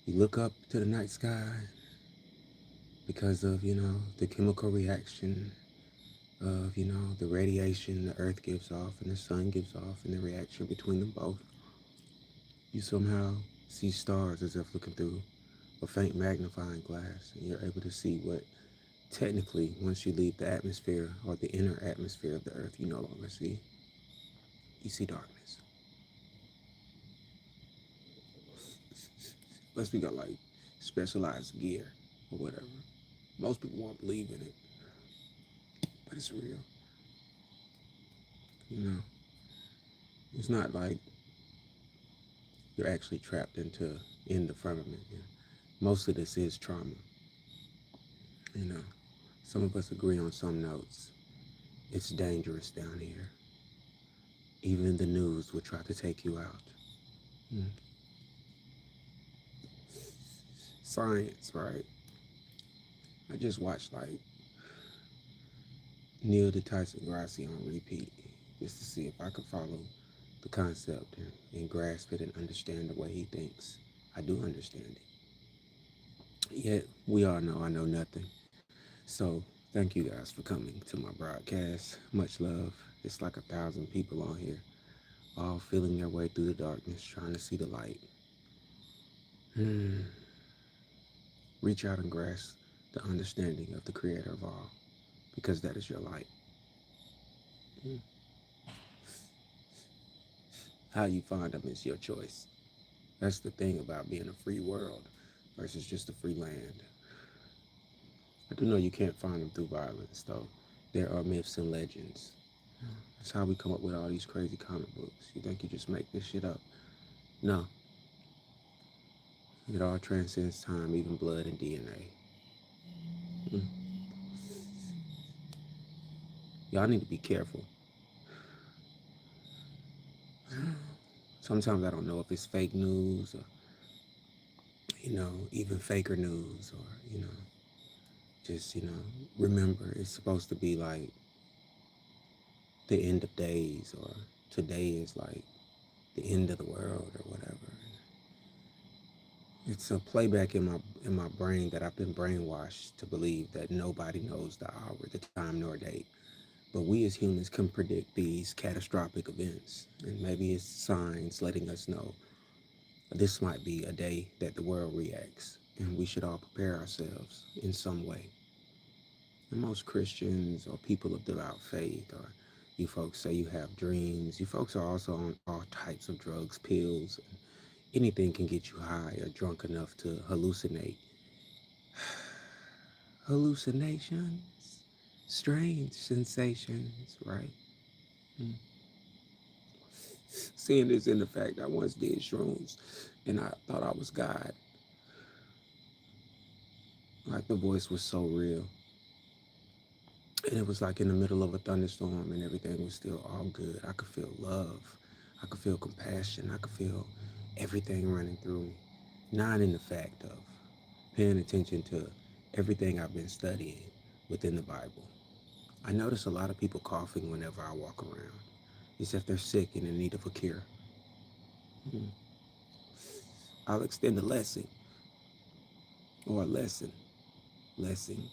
You look up to the night sky because of, the chemical reaction of, the radiation the earth gives off and the sun gives off, and the reaction between them both. You somehow see stars as if looking through a faint magnifying glass, and you're able to see what technically, once you leave the atmosphere or the inner atmosphere of the earth, you no longer see. You see darkness. Unless we got like specialized gear or whatever. Most people won't believe in it, but it's real. You know, it's not like you're actually trapped in the firmament. Most of this is trauma. You know, some of us agree on some notes. It's dangerous down here. Even the news will try to take you out. Mm. Science, right? I just watched like Neil deGrasse Tyson on repeat just to see if I could follow the concept and grasp it and understand the way he thinks. I do understand it. Yet we all know I know nothing. So thank you guys for coming to my broadcast. Much love. It's like 1,000 people on here, all feeling their way through the darkness, trying to see the light. Hmm. Reach out and grasp the understanding of the creator of all, because that is your light. Hmm. How you find them is your choice. That's the thing about being a free world versus just a free land. I do know you can't find them through violence, though. There are myths and legends. That's how we come up with all these crazy comic books. You think you just make this shit up? No. It all transcends time, even blood and DNA. Mm. Y'all need to be careful. Sometimes I don't know if it's fake news or, even faker news or, just, remember it's supposed to be like the end of days or today is like the end of the world or whatever. It's a playback in my brain that I've been brainwashed to believe that nobody knows the hour, the time, nor date. But we as humans can predict these catastrophic events, and maybe it's signs letting us know this might be a day that the world reacts, and we should all prepare ourselves in some way. And most Christians or people of devout faith, or you folks say you have dreams, you folks are also on all types of drugs, pills, and anything can get you high or drunk enough to hallucinate. Hallucinations, strange sensations, right? Mm. Seeing this in the fact I once did shrooms and I thought I was God. Like the voice was so real. And it was like in the middle of a thunderstorm and everything was still all good. I could feel love. I could feel compassion. I could feel everything running through me. Not in the fact of paying attention to everything I've been studying within the Bible. I notice a lot of people coughing whenever I walk around, as if they're sick and in need of a cure. Hmm. I'll extend a lesson or a lesson, lesson,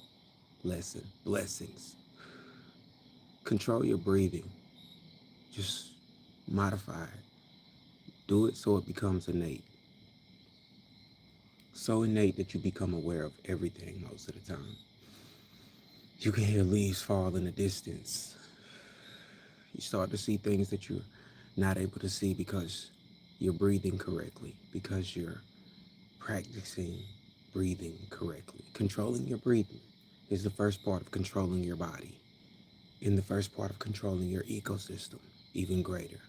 blessings. Control your breathing. Just modify it. Do it so it becomes innate. So innate that you become aware of everything most of the time. You can hear leaves fall in the distance. You start to see things that you're not able to see because you're breathing correctly, because you're practicing breathing correctly. Controlling your breathing is the first part of controlling your body, and the first part of controlling your ecosystem, even greater.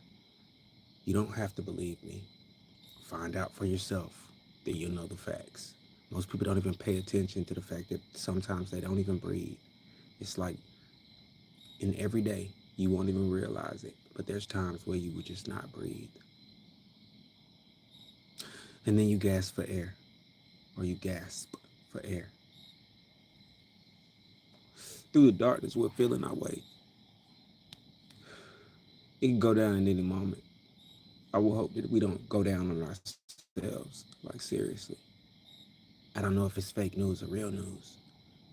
You don't have to believe me. Find out for yourself, then you'll know the facts. Most people don't even pay attention to the fact that sometimes they don't even breathe. It's like in every day, you won't even realize it, but there's times where you would just not breathe. And then you gasp for air, or you gasp for air. Through the darkness, we're feeling our way. It can go down at any moment. I will hope that we don't go down on ourselves, like seriously. I don't know if it's fake news or real news.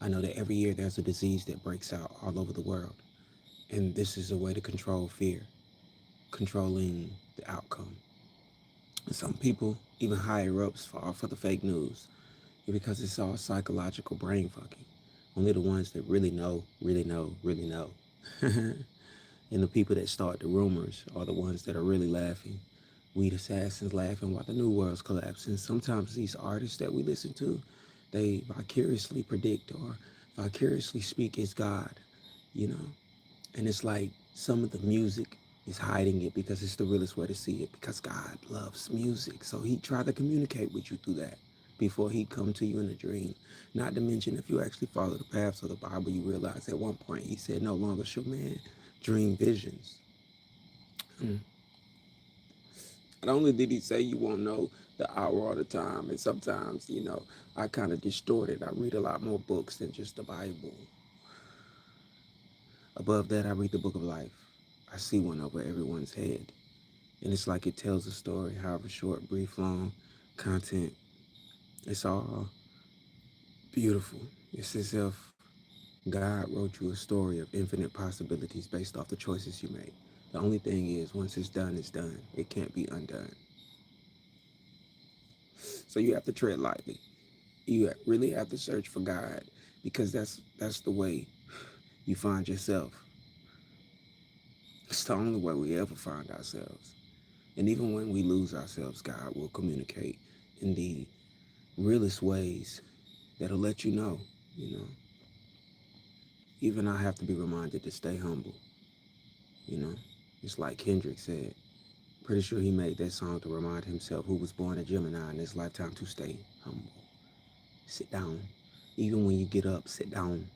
I know that every year there's a disease that breaks out all over the world. And this is a way to control fear, controlling the outcome. And some people, even higher ups, fall for the fake news because it's all psychological brain fucking. Only the ones that really know, really know, really know. And the people that start the rumors are the ones that are really laughing. Weed assassins laughing while the new world's collapsing. Sometimes these artists that we listen to, they vicariously predict or vicariously speak as God, you know? And it's like some of the music is hiding it because it's the realest way to see it because God loves music. So he tried to communicate with you through that before he'd come to you in a dream. Not to mention, if you actually follow the paths of the Bible, you realize at one point he said, no longer shall man dream visions. Not only did he say you won't know the hour or the time, and sometimes, I kind of distort it. I read a lot more books than just the Bible. Above that, I read the book of life. I see one over everyone's head. And it's like it tells a story, however short, brief, long, content. It's all beautiful. It's as if God wrote you a story of infinite possibilities based off the choices you make. The only thing is, once it's done, it's done. It can't be undone. So you have to tread lightly. You really have to search for God because that's the way you find yourself. It's the only way we ever find ourselves. And even when we lose ourselves, God will communicate in the realest ways that'll let you know. Even I have to be reminded to stay humble, you know. It's like Kendrick said. Pretty sure he made that song to remind himself who was born a Gemini in his lifetime to stay humble. Sit down. Even when you get up, sit down.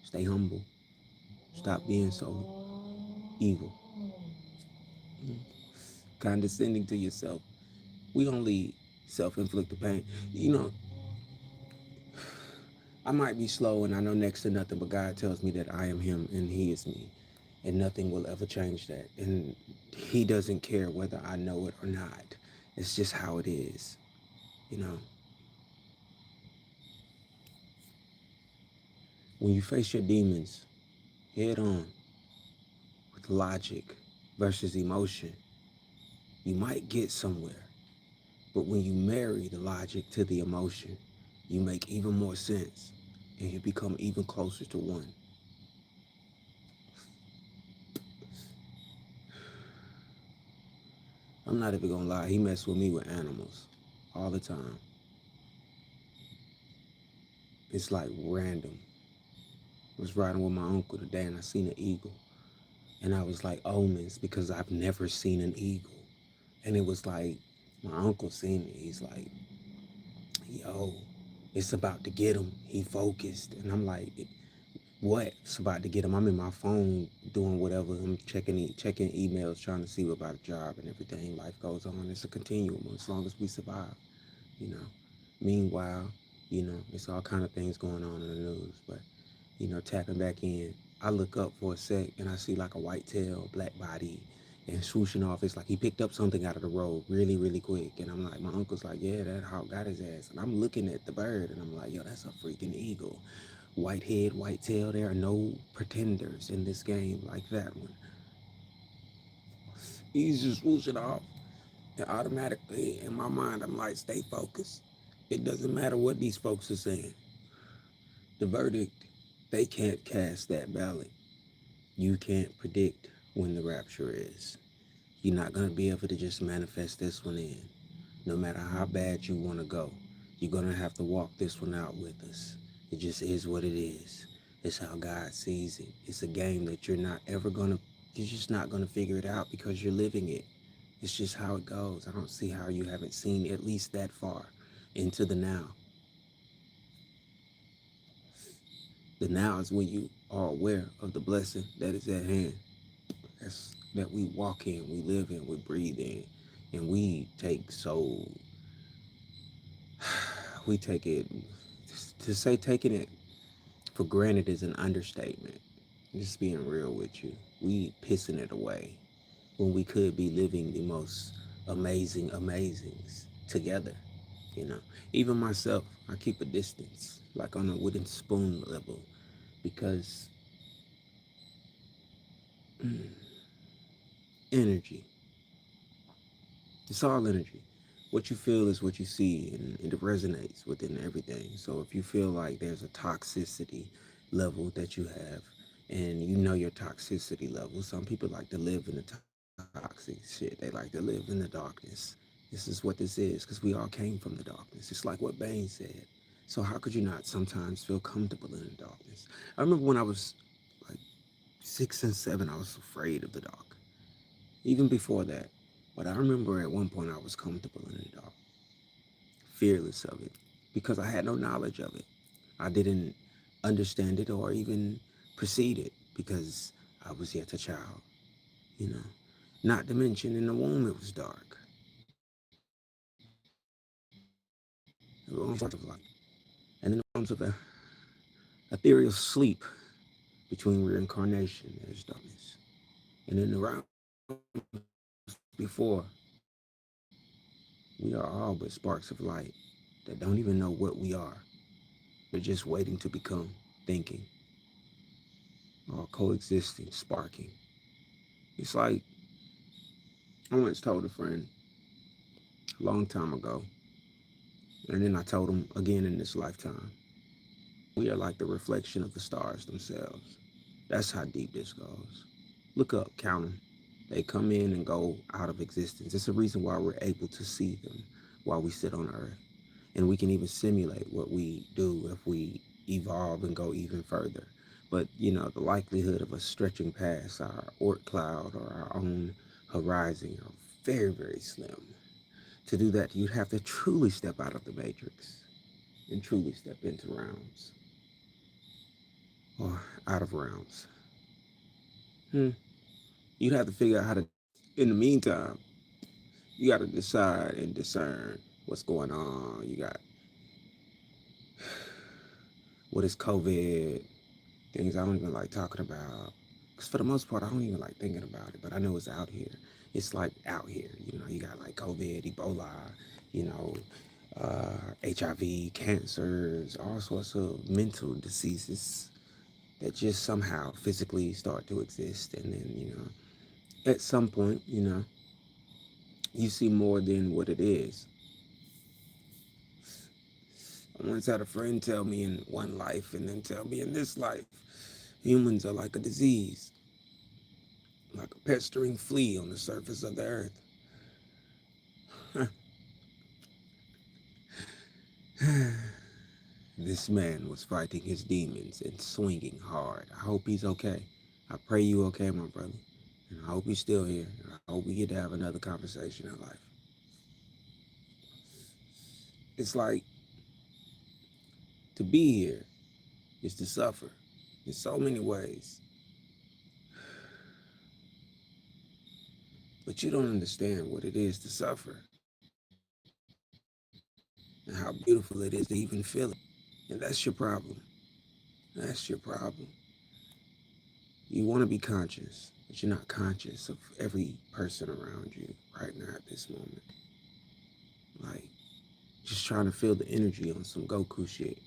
Stay humble. Stop being so evil, condescending to yourself. We only self-inflict the pain. I might be slow and I know next to nothing, but God tells me that I am him and he is me. And nothing will ever change that. And he doesn't care whether I know it or not. It's just how it is, you know. When you face your demons head on with logic versus emotion, you might get somewhere. But when you marry the logic to the emotion, you make even more sense and you become even closer to one. I'm not even gonna lie, he messed with me with animals all the time. It's like random. I was riding with my uncle today and I seen an eagle. And I was like, omens, because I've never seen an eagle. And it was like, my uncle seen it. He's like, yo, it's about to get him. He focused. And I'm like, what? It's about to get him. I'm in my phone doing whatever. I'm checking emails, trying to see about a job and everything. Life goes on. It's a continuum as long as we survive, you know. Meanwhile, it's all kind of things going on in the news. But, tapping back in, I look up for a sec and I see like a white tail, black body, and swooshing off. It's like he picked up something out of the road really, really quick. And I'm like, my uncle's like, yeah, that hawk got his ass. And I'm looking at the bird and I'm like, yo, that's a freaking eagle. White head, white tail. There are no pretenders in this game like that one. He's just swooshing off. And automatically in my mind, I'm like, stay focused. It doesn't matter what these folks are saying. The verdict, they can't cast that ballot. You can't predict when the rapture is. You're not going to be able to just manifest this one in. No matter how bad you want to go, you're going to have to walk this one out with us. It just is what it is. It's how God sees it. It's a game that you're just not going to figure it out because you're living it. It's just how it goes. I don't see how you haven't seen at least that far into the now. The now is when you are aware of the blessing that is at hand. That we walk in, we live in, we breathe in, and we take it, to say taking it for granted is an understatement. Just being real with you. We pissing it away when we could be living the most amazing amazings together. You know, even myself, I keep a distance, like on a wooden spoon level, because energy, it's all energy. What you feel is what you see, and it resonates within everything. So if you feel like there's a toxicity level that you have, and you know your toxicity level, some people like to live in the toxic shit. They like to live in the darkness. This is what this is, because we all came from the darkness. It's like what Bane said. So how could you not sometimes feel comfortable in the darkness? I remember when I was like 6 and 7, I was afraid of the dark. Even before that. But I remember at one point I was comfortable in the dark, fearless of it, because I had no knowledge of it. I didn't understand it or even perceive it because I was yet a child, you know. Not to mention in the womb it was dark. It was parts of light. And in the realms of the ethereal sleep between reincarnation, there's darkness. And in the realms before, we are all but sparks of light that don't even know what we are. We're just waiting to become thinking, or coexisting, sparking. It's like I once told a friend a long time ago, and then I told him again in this lifetime. We are like the reflection of the stars themselves. That's how deep this goes. Look up, count them. They come in and go out of existence. It's a reason why we're able to see them while we sit on Earth. And we can even simulate what we do if we evolve and go even further. But, you know, the likelihood of us stretching past our Oort cloud or our own horizon are very, very slim. To do that, you'd have to truly step out of the matrix and truly step into realms or out of realms. You'd have to figure out how to, in the meantime, you got to decide and discern what's going on. You got what is COVID, things I don't even like talking about. Because for the most part, I don't even like thinking about it, but I know it's out here. It's like out here. You know, you got like COVID, Ebola, you know, HIV, cancers, all sorts of mental diseases that just somehow physically start to exist. And then, you know, at some point, you know, you see more than what it is. I once had a friend tell me in one life and then tell me in this life, humans are like a disease, like a pestering flea on the surface of the earth. This man was fighting his demons and swinging hard. I hope he's okay. I pray you okay, my brother. And I hope he's still here. And I hope we get to have another conversation in life. It's like to be here is to suffer in so many ways. But you don't understand what it is to suffer and how beautiful it is to even feel it. And that's your problem. That's your problem. You want to be conscious, but you're not conscious of every person around you right now at this moment. Like, just trying to feel the energy on some Goku shit.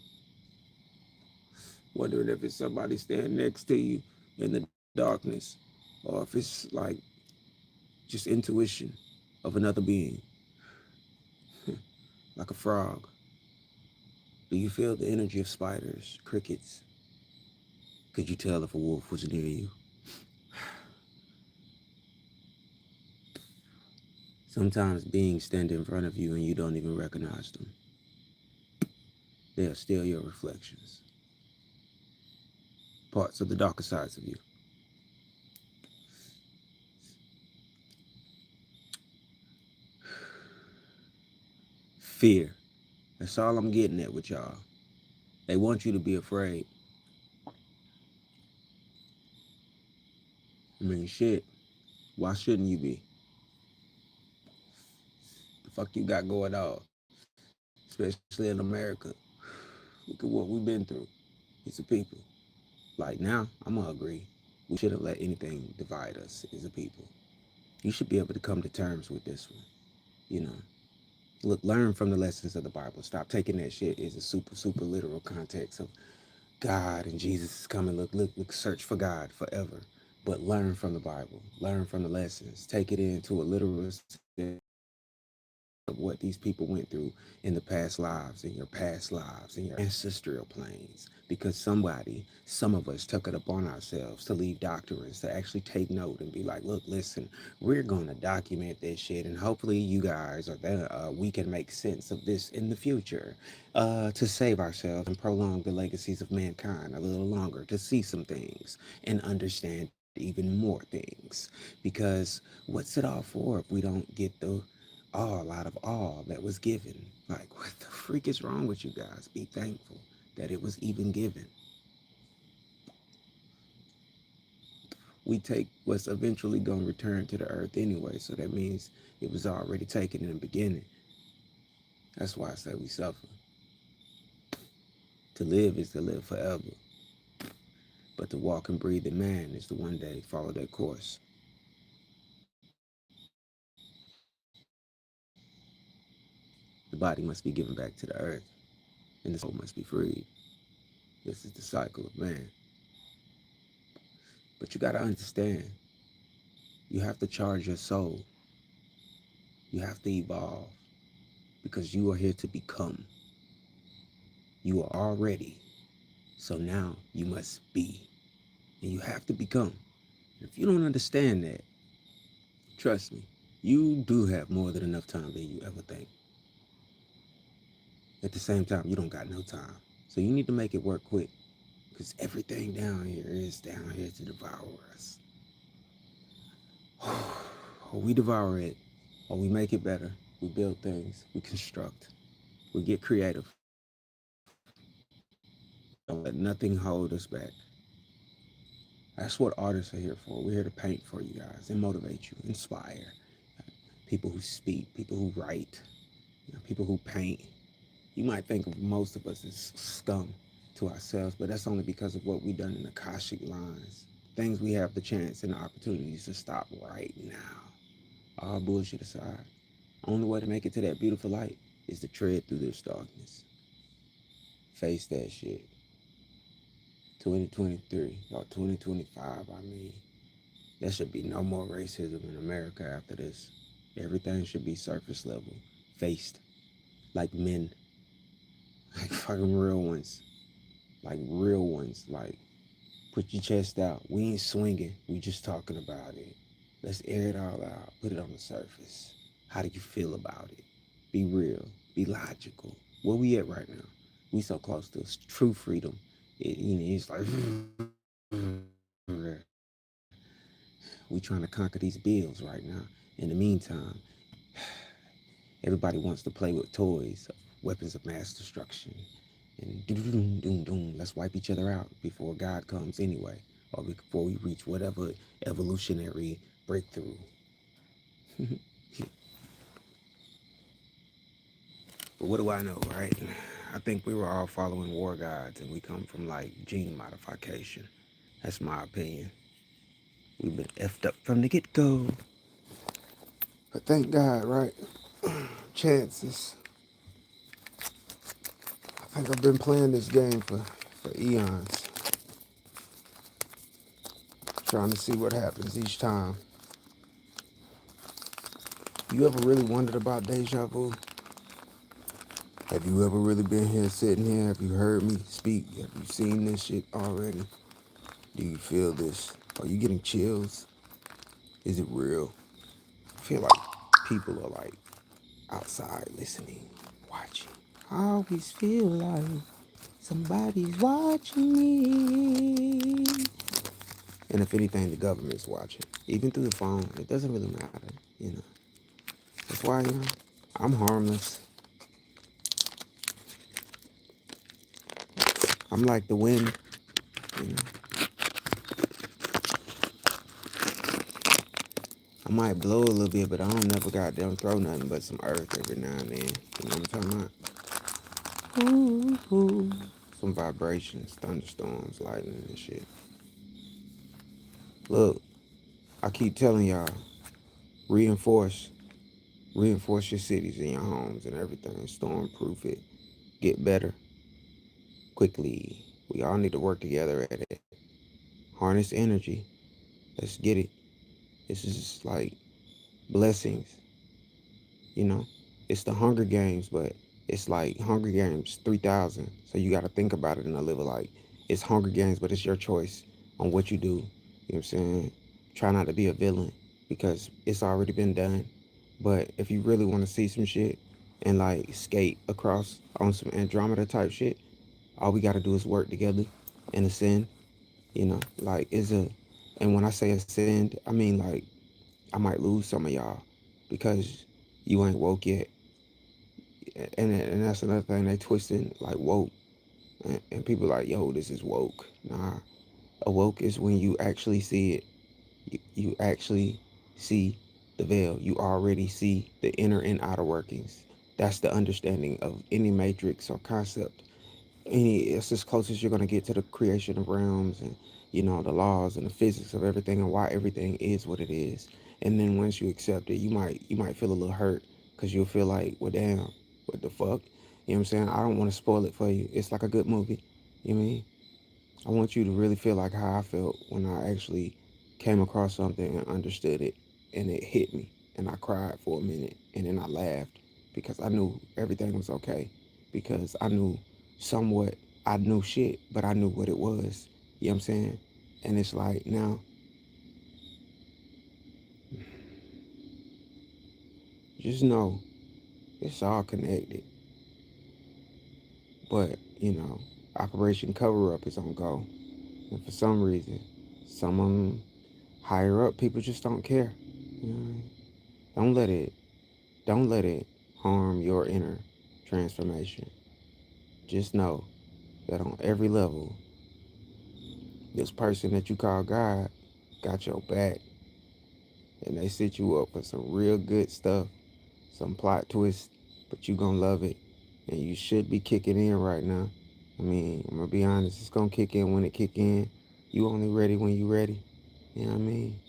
Wondering if it's somebody standing next to you in the darkness, or if it's like just intuition of another being, like a frog. Do you feel the energy of spiders, crickets? Could you tell if a wolf was near you? Sometimes beings stand in front of you and you don't even recognize them. They are still your reflections, parts of the darker sides of you. Fear. That's all I'm getting at with y'all. They want you to be afraid. I mean, shit. Why shouldn't you be? The fuck you got going on? Especially in America. Look at what we've been through. It's a people. Like now, I'm gonna agree. We shouldn't let anything divide us as a people. You should be able to come to terms with this one, you know. Look, learn from the lessons of the Bible. Stop taking that shit as a super literal context of God and Jesus is coming. Look, search for God forever. But learn from the Bible. Learn from the lessons. Take it into a literal sense of what these people went through in the past lives, in your past lives, in your ancestral planes. Because some of us took it upon ourselves to leave doctrines, to actually take note and be like, look, listen, we're going to document this shit. And hopefully you guys are there. We can make sense of this in the future to save ourselves and prolong the legacies of mankind a little longer, to see some things and understand even more things. Because what's it all for if we don't get the all out of all that was given? Like, what the freak is wrong with you guys? Be thankful that it was even given. We take what's eventually going to return to the earth anyway, so that means it was already taken in the beginning. That's why I say we suffer. To live is to live forever, but to walk and breathe in man is to one day follow that course. The body must be given back to the earth, and the soul must be freed. This is the cycle of man. But you got to understand, you have to charge your soul. You have to evolve because you are here to become. You are already. So now you must be. And you have to become. If you don't understand that, trust me, you do have more than enough time than you ever think. At the same time, you don't got no time. So you need to make it work quick because everything down here is down here to devour us. Or we devour it, or we make it better. We build things, we construct, we get creative. Don't let nothing hold us back. That's what artists are here for. We're here to paint for you guys and motivate you, inspire. People who speak, people who write, people who paint. You might think of most of us as scum to ourselves, but that's only because of what we've done in the Akashic lines. Things we have the chance and the opportunities to stop right now. All bullshit aside, only way to make it to that beautiful light is to tread through this darkness. Face that shit. 2023 or 2025, I mean. There should be no more racism in America after this. Everything should be surface level, faced like men, like fucking real ones, like real ones. Like, put your chest out. We ain't swinging. We just talking about it. Let's air it all out. Put it on the surface. How do you feel about it? Be real. Be logical. Where we at right now? We so close to true freedom. It's like we trying to conquer these bills right now. In the meantime, everybody wants to play with toys, weapons of mass destruction, and doom, doom, doom. Let's wipe each other out before God comes anyway, or before we reach whatever evolutionary breakthrough. But what do I know, right? I think we were all following war gods, and we come from like gene modification. That's my opinion. We've been effed up from the get-go. But thank God, right? Chances. I think I've been playing this game for eons, trying to see what happens each time. You ever really wondered about deja vu? Have you ever really been here, sitting here? Have you heard me speak? Have you seen this shit already? Do you feel this? Are you getting chills? Is it real? I feel like people are like outside listening, watching. I always feel like somebody's watching me. And if anything, the government's watching. Even through the phone, it doesn't really matter. That's why, I'm harmless. I'm like the wind, you know. I might blow a little bit, but I don't never goddamn throw nothing but some earth every now and then. You know what I'm talking about? Ooh, ooh. Some vibrations, thunderstorms, lightning and shit. Look, I keep telling y'all, reinforce, Reinforce your cities and your homes and everything. Stormproof it. Get better quickly. We all need to work together at it. Harness energy. Let's get it. This is like blessings, you know? It's the Hunger Games, but it's like Hunger Games 3000. So you got to think about it in a level like it's Hunger Games, but it's your choice on what you do. You know what I'm saying? Try not to be a villain because it's already been done. But if you really want to see some shit and like skate across on some Andromeda type shit, all we got to do is work together and ascend, like is a, and when I say ascend, I mean like I might lose some of y'all because you ain't woke yet. And that's another thing they twisting like woke, and people like, yo, this is woke. Nah, a woke is when you actually see it. You actually see the veil. You already see the inner and outer workings. That's the understanding of any matrix or concept. It's as close as you're going to get to the creation of realms and the laws and the physics of everything and why everything is what it is. And then once you accept it, you might feel a little hurt because you'll feel like, well, damn, what the fuck? You know what I'm saying? I don't want to spoil it for you. It's like a good movie. You know what I mean? I want you to really feel like how I felt when I actually came across something and understood it, and it hit me, and I cried for a minute, and then I laughed because I knew everything was okay, because I knew somewhat, I knew shit, but I knew what it was. You know what I'm saying? And it's like now, just know it's all connected. But Operation Cover Up is on go, and for some reason, some of them higher up people just don't care. You know, don't let it don't let it harm your inner transformation. Just know that on every level, this person that you call God got your back, and they set you up for some real good stuff, some plot twist, but you gonna love it, and you should be kicking in right now. I mean, I'm gonna be honest, it's gonna kick in when it kick in. You only ready when you ready. You know what I mean?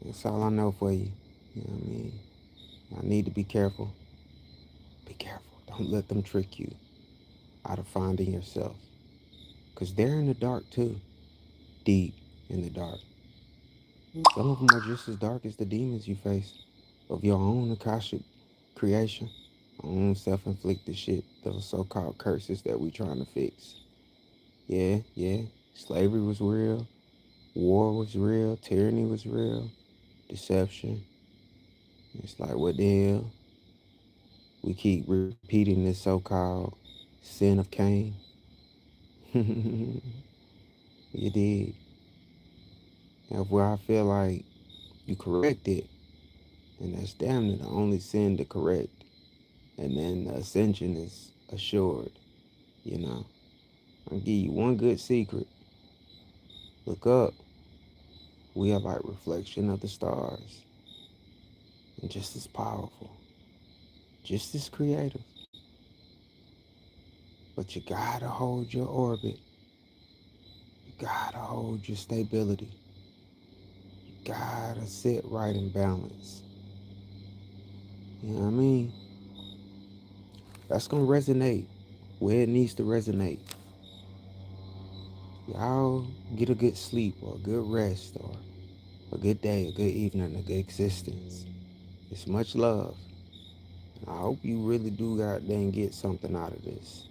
That's all I know for you. You know what I mean? I need to be careful. Be careful. Don't let them trick you out of finding yourself. Because they're in the dark too. Deep in the dark. Some of them are just as dark as the demons you face of your own Akashic creation. Own self-inflicted shit. Those so-called curses that we trying to fix. Yeah, yeah. Slavery was real. War was real. Tyranny was real. Deception. It's like, what the hell? We keep repeating this so-called sin of Cain. You did. And where I feel like you correct it, and that's damn near the only sin to correct. And then the ascension is assured, you know. I'll give you one good secret. Look up. We are like reflection of the stars. And just as powerful. Just as creative. But you gotta hold your orbit. You gotta hold your stability. You gotta sit right and balance. You know what I mean? That's gonna resonate where it needs to resonate. Y'all get a good sleep or a good rest or a good day, a good evening, a good existence. It's much love. I hope you really do goddamn get something out of this.